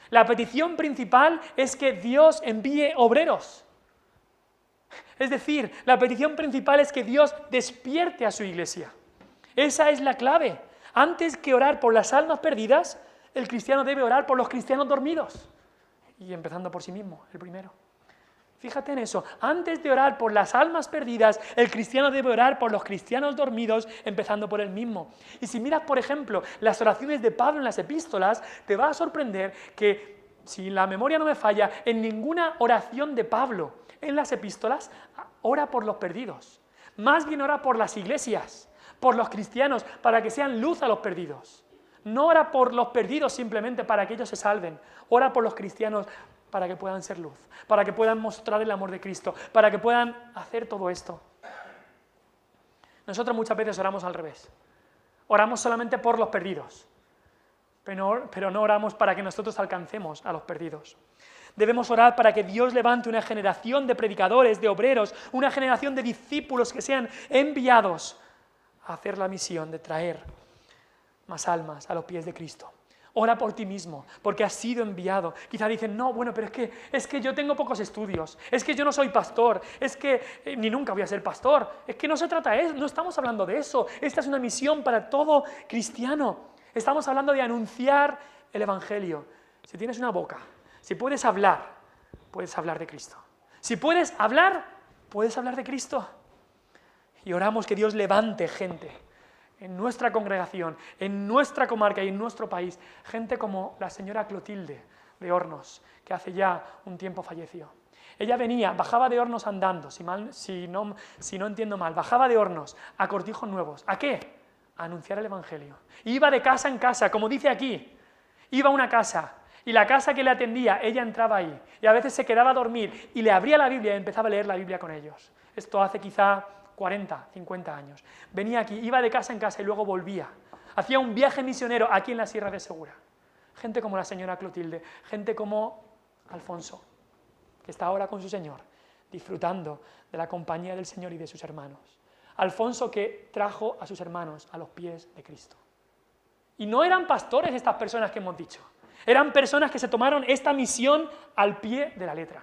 La petición principal es que Dios envíe obreros. Es decir, la petición principal es que Dios despierte a su iglesia. Esa es la clave. Antes que orar por las almas perdidas, el cristiano debe orar por los cristianos dormidos. Y empezando por sí mismo, el primero. Fíjate en eso. Antes de orar por las almas perdidas, el cristiano debe orar por los cristianos dormidos, empezando por él mismo. Y si miras, por ejemplo, las oraciones de Pablo en las epístolas, te va a sorprender que, si la memoria no me falla, en ninguna oración de Pablo en las epístolas ora por los perdidos. Más bien ora por las iglesias, por los cristianos, para que sean luz a los perdidos. No ora por los perdidos simplemente para que ellos se salven. Ora por los cristianos para que puedan ser luz, para que puedan mostrar el amor de Cristo, para que puedan hacer todo esto. Nosotros muchas veces oramos al revés. Oramos solamente por los perdidos, pero no oramos para que nosotros alcancemos a los perdidos. Debemos orar para que Dios levante una generación de predicadores, de obreros, una generación de discípulos que sean enviados a hacer la misión de traer más almas a los pies de Cristo. Ora por ti mismo, porque has sido enviado. Quizá dicen: no, bueno, pero es que yo tengo pocos estudios, es que yo no soy pastor, es que ni nunca voy a ser pastor. Es que no se trata de eso, no estamos hablando de eso. Esta es una misión para todo cristiano. Estamos hablando de anunciar el Evangelio. Si tienes una boca, si puedes hablar de Cristo. Si puedes hablar de Cristo. Y oramos que Dios levante gente en nuestra congregación, en nuestra comarca y en nuestro país, gente como la señora Clotilde de Hornos, que hace ya un tiempo falleció. Ella bajaba de Hornos andando, si no entiendo mal, bajaba de Hornos a Cortijos Nuevos. ¿A qué? A anunciar el Evangelio. Iba de casa en casa, como dice aquí. Iba a una casa, y la casa que le atendía, ella entraba ahí, y a veces se quedaba a dormir, y le abría la Biblia y empezaba a leer la Biblia con ellos. Esto hace quizá 40, 50 años. Venía aquí, iba de casa en casa y luego volvía. Hacía un viaje misionero aquí en la Sierra de Segura. Gente como la señora Clotilde, gente como Alfonso, que está ahora con su Señor, disfrutando de la compañía del Señor y de sus hermanos. Alfonso, que trajo a sus hermanos a los pies de Cristo. Y no eran pastores estas personas que hemos dicho. Eran personas que se tomaron esta misión al pie de la letra.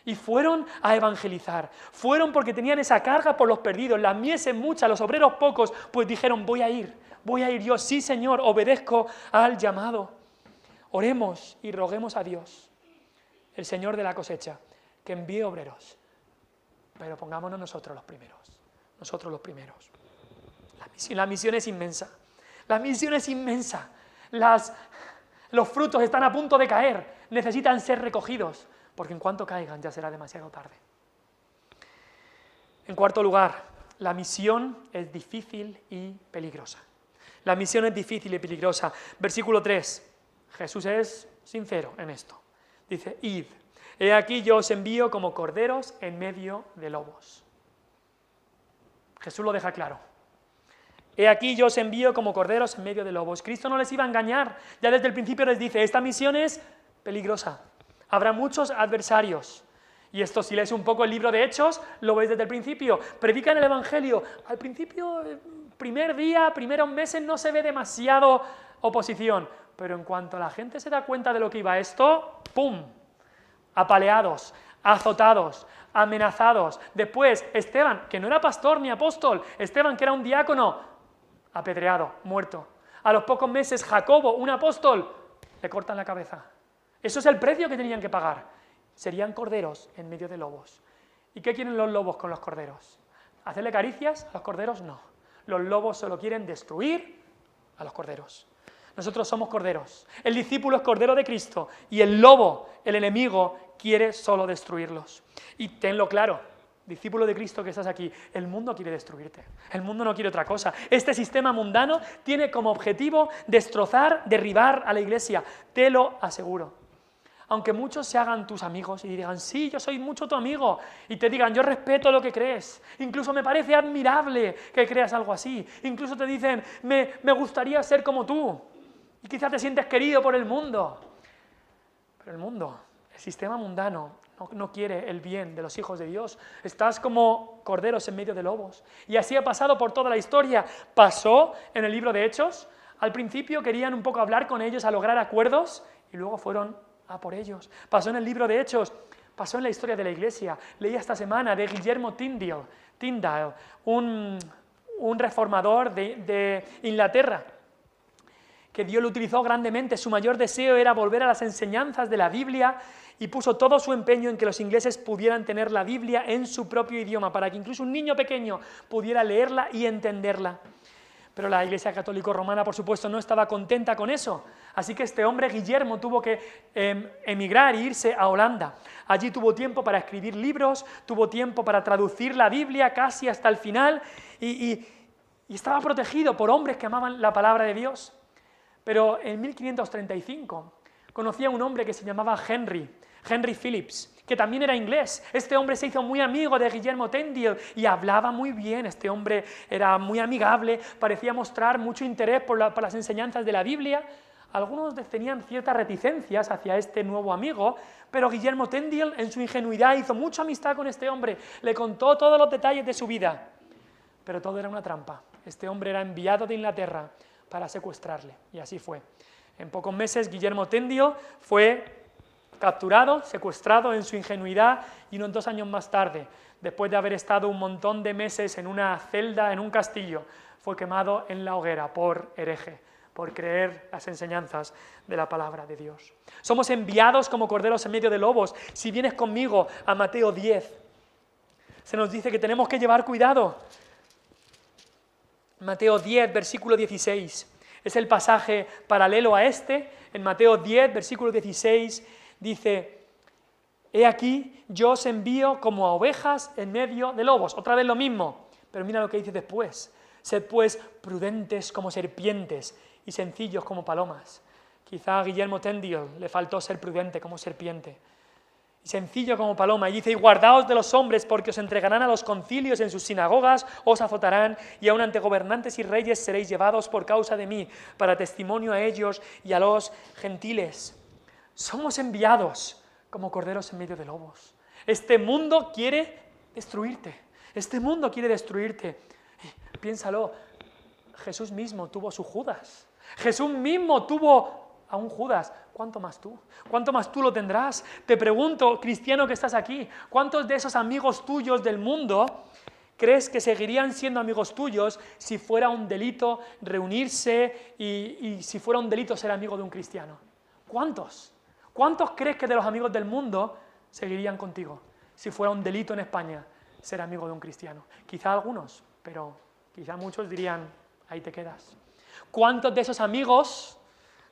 Y fueron a evangelizar. Fueron porque tenían esa carga por los perdidos. La mies es mucha, los obreros pocos. Pues dijeron: voy a ir yo. Sí, Señor, obedezco al llamado. Oremos y roguemos a Dios, el Señor de la cosecha, que envíe obreros. Pero pongámonos nosotros los primeros. Nosotros los primeros. La misión es inmensa. La misión es inmensa. Los frutos están a punto de caer. Necesitan ser recogidos, porque en cuanto caigan ya será demasiado tarde. En cuarto lugar, la misión es difícil y peligrosa. La misión es difícil y peligrosa. Versículo 3. Jesús es sincero en esto. Dice, id, he aquí yo os envío como corderos en medio de lobos. Jesús lo deja claro. He aquí yo os envío como corderos en medio de lobos. Cristo no les iba a engañar. Ya desde el principio les dice, esta misión es peligrosa. Habrá muchos adversarios. Y esto, si lees un poco el libro de Hechos, lo veis desde el principio. Predican el Evangelio. Al principio, primer día, primeros meses, no se ve demasiado oposición. Pero en cuanto la gente se da cuenta de lo que iba esto, ¡pum! Apaleados, azotados, amenazados. Después, Esteban, que no era pastor ni apóstol, Esteban, que era un diácono, apedreado, muerto. A los pocos meses, Jacobo, un apóstol, le cortan la cabeza. Eso es el precio que tenían que pagar. Serían corderos en medio de lobos. ¿Y qué quieren los lobos con los corderos? ¿Hacerle caricias a los corderos? No. Los lobos solo quieren destruir a los corderos. Nosotros somos corderos. El discípulo es cordero de Cristo y el lobo, el enemigo, quiere solo destruirlos. Y tenlo claro, discípulo de Cristo que estás aquí, el mundo quiere destruirte. El mundo no quiere otra cosa. Este sistema mundano tiene como objetivo destrozar, derribar a la iglesia. Te lo aseguro. Aunque muchos se hagan tus amigos y digan, sí, yo soy mucho tu amigo, y te digan, yo respeto lo que crees, incluso me parece admirable que creas algo así, incluso te dicen, me gustaría ser como tú, y quizás te sientes querido por el mundo. Pero el mundo, el sistema mundano, no quiere el bien de los hijos de Dios. Estás como corderos en medio de lobos. Y así ha pasado por toda la historia. Pasó en el libro de Hechos. Al principio querían un poco hablar con ellos, a lograr acuerdos, y luego fueron a por ellos. Pasó en el libro de Hechos, pasó en la historia de la Iglesia. Leí esta semana de Guillermo Tyndale, un reformador de Inglaterra, que Dios lo utilizó grandemente. Su mayor deseo era volver a las enseñanzas de la Biblia y puso todo su empeño en que los ingleses pudieran tener la Biblia en su propio idioma, para que incluso un niño pequeño pudiera leerla y entenderla. Pero la Iglesia Católica Romana, por supuesto, no estaba contenta con eso. Así que este hombre, Guillermo, tuvo que emigrar e irse a Holanda. Allí tuvo tiempo para escribir libros, tuvo tiempo para traducir la Biblia casi hasta el final y estaba protegido por hombres que amaban la palabra de Dios. Pero en 1535 conocía a un hombre que se llamaba Henry Phillips, que también era inglés. Este hombre se hizo muy amigo de Guillermo Tyndale y hablaba muy bien. Este hombre era muy amigable, parecía mostrar mucho interés por las enseñanzas de la Biblia. Algunos tenían ciertas reticencias hacia este nuevo amigo, pero Guillermo Tyndale, en su ingenuidad, hizo mucha amistad con este hombre, le contó todos los detalles de su vida. Pero todo era una trampa. Este hombre era enviado de Inglaterra para secuestrarle, y así fue. En pocos meses Guillermo Tyndale fue capturado, secuestrado en su ingenuidad, y unos 2 años más tarde, después de haber estado un montón de meses en una celda, en un castillo, fue quemado en la hoguera por hereje, por creer las enseñanzas de la palabra de Dios. Somos enviados como corderos en medio de lobos. Si vienes conmigo a Mateo 10, se nos dice que tenemos que llevar cuidado. Mateo 10, versículo 16, es el pasaje paralelo a este. En Mateo 10, versículo 16, dice, he aquí, yo os envío como a ovejas en medio de lobos. Otra vez lo mismo, pero mira lo que dice después. Sed pues prudentes como serpientes y sencillos como palomas. Quizá a Guillermo Tyndale le faltó ser prudente como serpiente y sencillo como paloma. Y dice, y guardaos de los hombres, porque os entregarán a los concilios en sus sinagogas, os azotarán, y aun ante gobernantes y reyes seréis llevados por causa de mí, para testimonio a ellos y a los gentiles. Somos enviados como corderos en medio de lobos. Este mundo quiere destruirte. Este mundo quiere destruirte. Piénsalo, Jesús mismo tuvo su Judas. Jesús mismo tuvo a un Judas. ¿Cuánto más tú? ¿Cuánto más tú lo tendrás? Te pregunto, cristiano que estás aquí, ¿cuántos de esos amigos tuyos del mundo crees que seguirían siendo amigos tuyos si fuera un delito reunirse y si fuera un delito ser amigo de un cristiano? ¿Cuántos? ¿Cuántos crees que de los amigos del mundo seguirían contigo si fuera un delito en España ser amigo de un cristiano? Quizá algunos, pero quizá muchos dirían, ahí te quedas. ¿Cuántos de esos amigos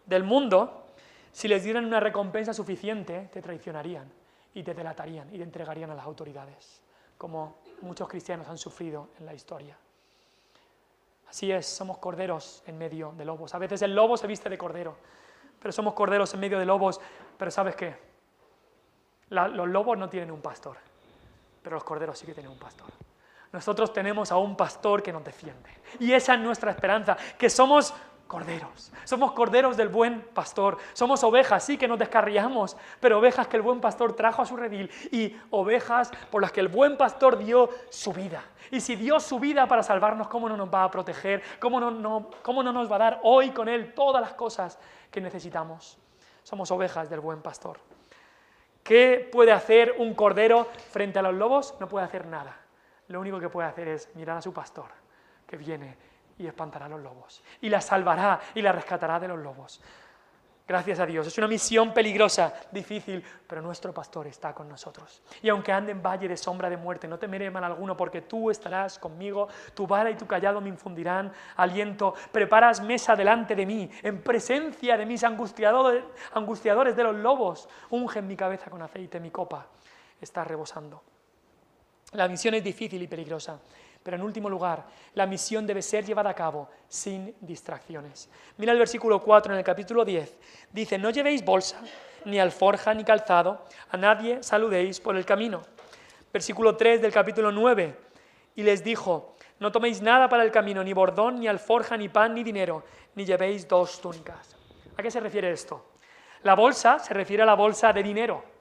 del mundo, si les dieran una recompensa suficiente, te traicionarían y te delatarían y te entregarían a las autoridades, como muchos cristianos han sufrido en la historia? Así es, somos corderos en medio de lobos. A veces el lobo se viste de cordero pero somos corderos en medio de lobos. Pero ¿sabes qué? Los lobos no tienen un pastor, pero los corderos sí que tienen un pastor. Nosotros tenemos a un pastor que nos defiende. Y esa es nuestra esperanza, que somos corderos del buen pastor, somos ovejas, sí que nos descarriamos, pero ovejas que el buen pastor trajo a su redil y ovejas por las que el buen pastor dio su vida. Y si dio su vida para salvarnos, ¿cómo no nos va a proteger? ¿Cómo no nos va a dar hoy con Él todas las cosas que necesitamos? Somos ovejas del buen pastor. ¿Qué puede hacer un cordero frente a los lobos? No puede hacer nada. Lo único que puede hacer es mirar a su pastor, que viene y espantará a los lobos, y la salvará y la rescatará de los lobos. Gracias a Dios. Es una misión peligrosa, difícil, pero nuestro pastor está con nosotros. Y aunque ande en valle de sombra de muerte, no temeré mal alguno, porque tú estarás conmigo, tu vara y tu cayado me infundirán aliento. Preparas mesa delante de mí, en presencia de mis angustiadores de los lobos. Unge mi cabeza con aceite, mi copa está rebosando. La misión es difícil y peligrosa, pero en último lugar, la misión debe ser llevada a cabo sin distracciones. Mira el versículo 4 en el capítulo 10. Dice, no llevéis bolsa, ni alforja, ni calzado, a nadie saludéis por el camino. Versículo 3 del capítulo 9. Y les dijo, no toméis nada para el camino, ni bordón, ni alforja, ni pan, ni dinero, ni llevéis 2 túnicas. ¿A qué se refiere esto? La bolsa se refiere a la bolsa de dinero.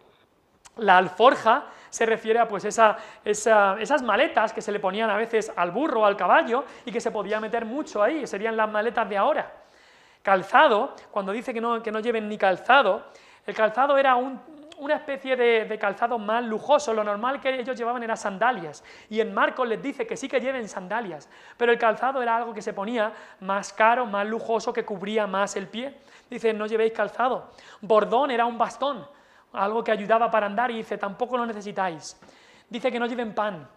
La alforja se refiere a pues, esas maletas que se le ponían a veces al burro o al caballo y que se podía meter mucho ahí, serían las maletas de ahora. Calzado, cuando dice que no lleven ni calzado, el calzado era una especie de calzado más lujoso, lo normal que ellos llevaban era sandalias, y en Marcos les dice que sí que lleven sandalias, pero el calzado era algo que se ponía más caro, más lujoso, que cubría más el pie. Dice, no llevéis calzado. Bordón era un bastón, algo que ayudaba para andar, y dice, tampoco lo necesitáis. Dice que no lleven pan.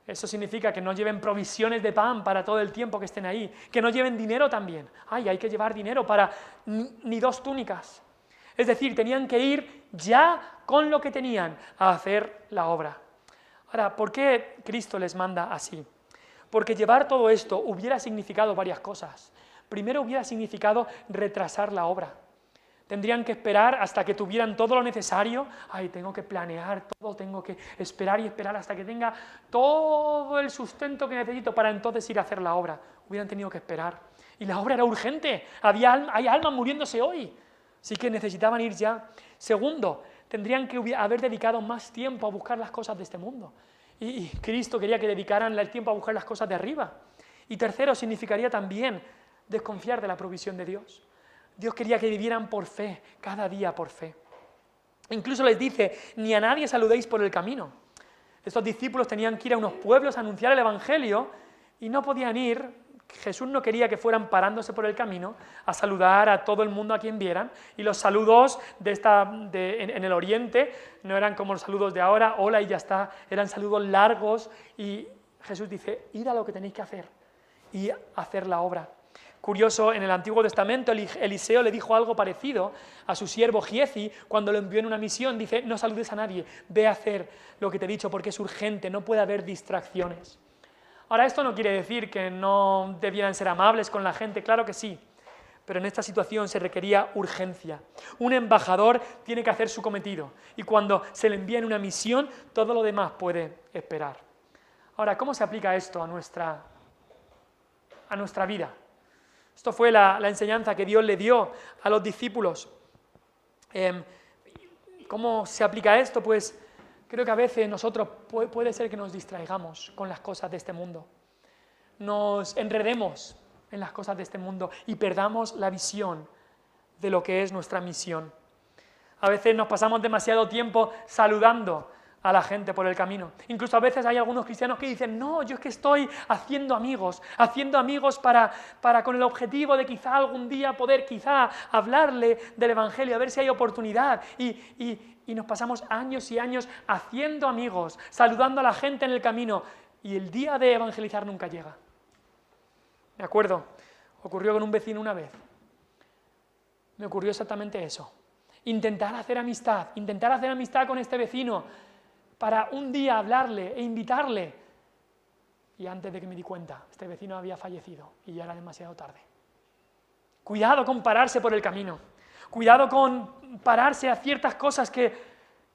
Eso significa que no lleven provisiones de pan para todo el tiempo que estén ahí. Que no lleven dinero también. Ay, hay que llevar dinero para ni 2 túnicas. Es decir, tenían que ir ya con lo que tenían a hacer la obra. Ahora, ¿por qué Cristo les manda así? Porque llevar todo esto hubiera significado varias cosas. Primero, hubiera significado retrasar la obra. Tendrían que esperar hasta que tuvieran todo lo necesario. Ay, tengo que planear todo, tengo que esperar y esperar hasta que tenga todo el sustento que necesito para entonces ir a hacer la obra. Hubieran tenido que esperar. Y la obra era urgente. Hay almas muriéndose hoy. Así que necesitaban ir ya. Segundo, tendrían que haber dedicado más tiempo a buscar las cosas de este mundo. Y Cristo quería que dedicaran el tiempo a buscar las cosas de arriba. Y tercero, significaría también desconfiar de la provisión de Dios. Dios quería que vivieran por fe, cada día por fe. Incluso les dice, ni a nadie saludéis por el camino. Estos discípulos tenían que ir a unos pueblos a anunciar el Evangelio y no podían ir. Jesús no quería que fueran parándose por el camino a saludar a todo el mundo a quien vieran. Y los saludos en el Oriente no eran como los saludos de ahora, hola y ya está. Eran saludos largos y Jesús dice, id a lo que tenéis que hacer y hacer la obra. Curioso, en el Antiguo Testamento Eliseo le dijo algo parecido a su siervo Giezi cuando lo envió en una misión. Dice, no saludes a nadie, ve a hacer lo que te he dicho porque es urgente, no puede haber distracciones. Ahora, esto no quiere decir que no debieran ser amables con la gente, claro que sí, pero en esta situación se requería urgencia. Un embajador tiene que hacer su cometido y cuando se le envía en una misión, todo lo demás puede esperar. Ahora, ¿cómo se aplica esto a nuestra vida? Esto fue la enseñanza que Dios le dio a los discípulos. ¿Cómo se aplica esto? Pues creo que a veces nosotros puede ser que nos distraigamos con las cosas de este mundo. Nos enredemos en las cosas de este mundo y perdamos la visión de lo que es nuestra misión. A veces nos pasamos demasiado tiempo saludando a la gente por el camino. Incluso a veces hay algunos cristianos que dicen, no, yo es que estoy haciendo amigos para con el objetivo de quizá algún día poder quizá hablarle del Evangelio, a ver si hay oportunidad. Y nos pasamos años y años haciendo amigos, saludando a la gente en el camino, y el día de evangelizar nunca llega. Me acuerdo, ocurrió con un vecino una vez. Me ocurrió exactamente eso. Intentar hacer amistad con este vecino, para un día hablarle e invitarle. Y antes de que me di cuenta, este vecino había fallecido y ya era demasiado tarde. Cuidado con pararse por el camino. Cuidado con pararse a ciertas cosas que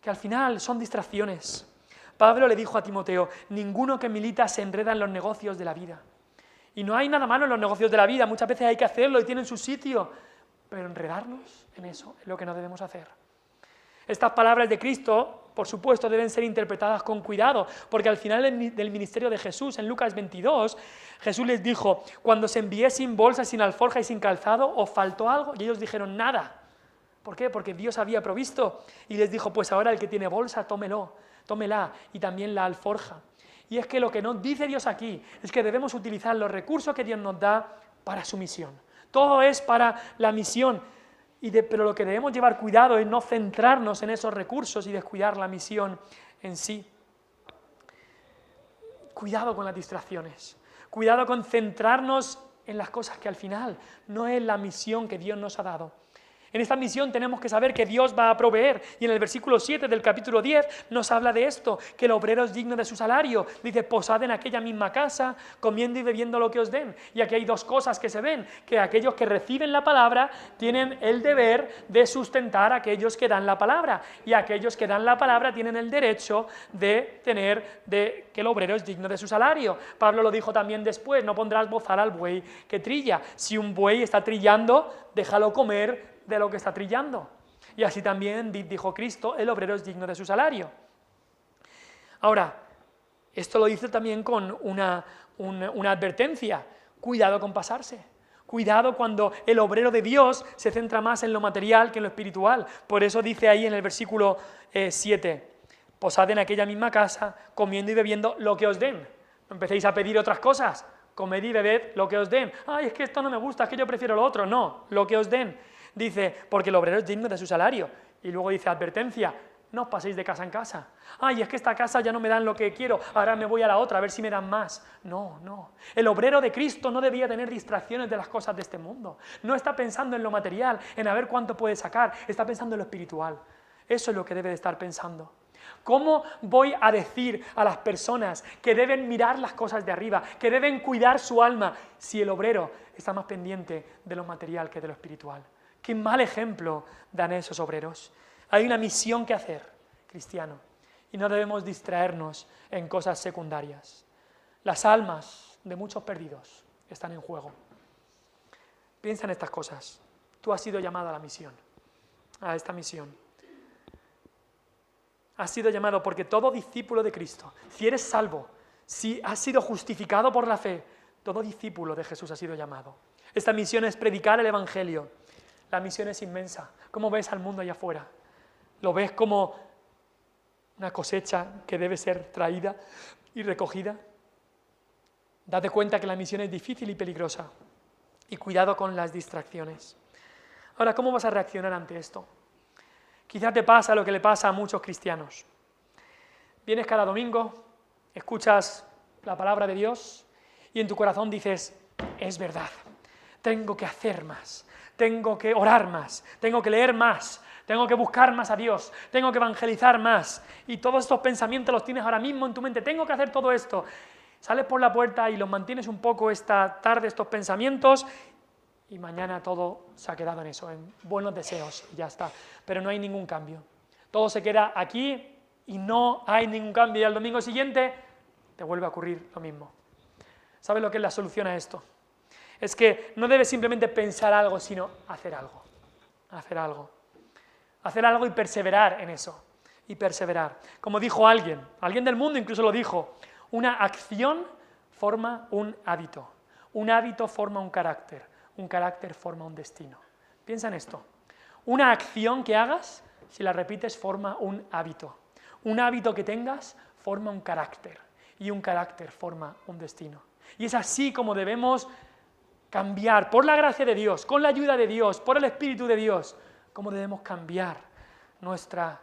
al final son distracciones. Pablo le dijo a Timoteo, ninguno que milita se enreda en los negocios de la vida. Y no hay nada malo en los negocios de la vida, muchas veces hay que hacerlo y tienen su sitio, pero enredarnos en eso es lo que no debemos hacer. Estas palabras de Cristo, por supuesto, deben ser interpretadas con cuidado, porque al final del ministerio de Jesús, en Lucas 22, Jesús les dijo, cuando os envié sin bolsa, sin alforja y sin calzado, ¿os faltó algo? Y ellos dijeron, nada. ¿Por qué? Porque Dios había provisto. Y les dijo, pues ahora el que tiene bolsa, tómela, y también la alforja. Y es que lo que nos dice Dios aquí es que debemos utilizar los recursos que Dios nos da para su misión. Todo es para la misión, pero lo que debemos llevar cuidado es no centrarnos en esos recursos y descuidar la misión en sí. Cuidado con las distracciones, cuidado con centrarnos en las cosas que al final no es la misión que Dios nos ha dado. En esta misión tenemos que saber que Dios va a proveer, y en el versículo 7 del capítulo 10 nos habla de esto, que el obrero es digno de su salario. Dice, posad en aquella misma casa, comiendo y bebiendo lo que os den. Y aquí hay dos cosas que se ven, que aquellos que reciben la palabra tienen el deber de sustentar a aquellos que dan la palabra, y aquellos que dan la palabra tienen el derecho de que el obrero es digno de su salario. Pablo lo dijo también después, no pondrás bozal al buey que trilla. Si un buey está trillando, déjalo comer de lo que está trillando. Y así también dijo Cristo, el obrero es digno de su salario. Ahora, esto lo dice también con una advertencia, cuidado con pasarse. Cuidado cuando el obrero de Dios se centra más en lo material que en lo espiritual. Por eso dice ahí en el versículo 7, posad en aquella misma casa, comiendo y bebiendo lo que os den. No empecéis a pedir otras cosas, comed y bebed lo que os den. Ay, es que esto no me gusta, es que yo prefiero lo otro. No, lo que os den. Dice, porque el obrero es digno de su salario. Y luego dice, advertencia, no os paséis de casa en casa. Ay, es que esta casa ya no me dan lo que quiero, ahora me voy a la otra a ver si me dan más. No. El obrero de Cristo no debía tener distracciones de las cosas de este mundo. No está pensando en lo material, en a ver cuánto puede sacar, está pensando en lo espiritual. Eso es lo que debe de estar pensando. ¿Cómo voy a decir a las personas que deben mirar las cosas de arriba, que deben cuidar su alma, si el obrero está más pendiente de lo material que de lo espiritual? Qué mal ejemplo dan esos obreros. Hay una misión que hacer, cristiano, y no debemos distraernos en cosas secundarias. Las almas de muchos perdidos están en juego. Piensa en estas cosas. Tú has sido llamado a la misión, a esta misión. Has sido llamado porque todo discípulo de Cristo, si eres salvo, si has sido justificado por la fe, todo discípulo de Jesús ha sido llamado. Esta misión es predicar el Evangelio. La misión es inmensa. ¿Cómo ves al mundo allá afuera? ¿Lo ves como una cosecha que debe ser traída y recogida? Date cuenta que la misión es difícil y peligrosa. Y cuidado con las distracciones. Ahora, ¿cómo vas a reaccionar ante esto? Quizás te pasa lo que le pasa a muchos cristianos. Vienes cada domingo, escuchas la palabra de Dios y en tu corazón dices, es verdad, tengo que hacer más. Tengo que orar más, tengo que leer más, tengo que buscar más a Dios, tengo que evangelizar más. Y todos estos pensamientos los tienes ahora mismo en tu mente, tengo que hacer todo esto. Sales por la puerta y los mantienes un poco esta tarde, estos pensamientos, y mañana todo se ha quedado en eso, en buenos deseos, y ya está. Pero no hay ningún cambio. Todo se queda aquí y no hay ningún cambio. Y al domingo siguiente te vuelve a ocurrir lo mismo. ¿Sabes lo que es la solución a esto? Es que no debes simplemente pensar algo, sino hacer algo. Hacer algo. Hacer algo y perseverar en eso. Y perseverar. Como dijo alguien del mundo incluso lo dijo, una acción forma un hábito. Un hábito forma un carácter forma un destino. Piensa en esto. Una acción que hagas, si la repites, forma un hábito. Un hábito que tengas forma un carácter. Y un carácter forma un destino. Y es así como debemos cambiar, por la gracia de Dios, con la ayuda de Dios, por el Espíritu de Dios, cómo debemos cambiar nuestra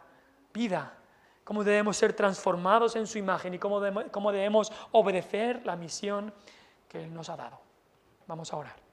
vida, cómo debemos ser transformados en su imagen y cómo debemos obedecer la misión que Él nos ha dado. Vamos a orar.